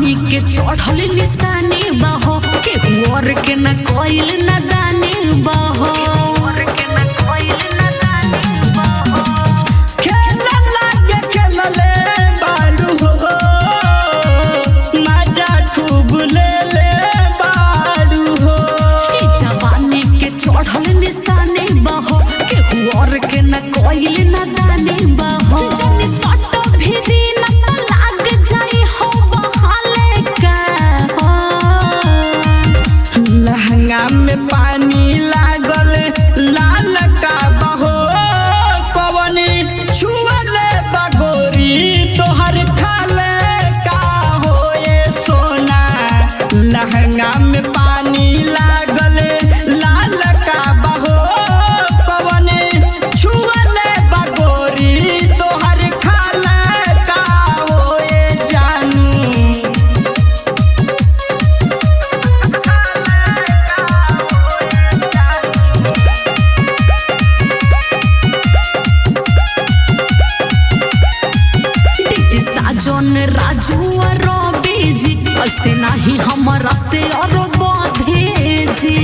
जवानी के चढ़ल निशानी बहो के और के न कोइल न दानी बहो जवानी के चढ़ल निशानी बहो के और के न कोइल न दानी बहो में पानी लागल लाल का बहो कवनी छुअले बगोरी तोहर खाले का हो ये सोना लहंगा में पानी लागल लाल का बहो कवनी छुअले बगोरी तोहर खाले का हो ये जानू साजन राजू और बेजी ऐसे नहीं हमारा से और बाधे जी।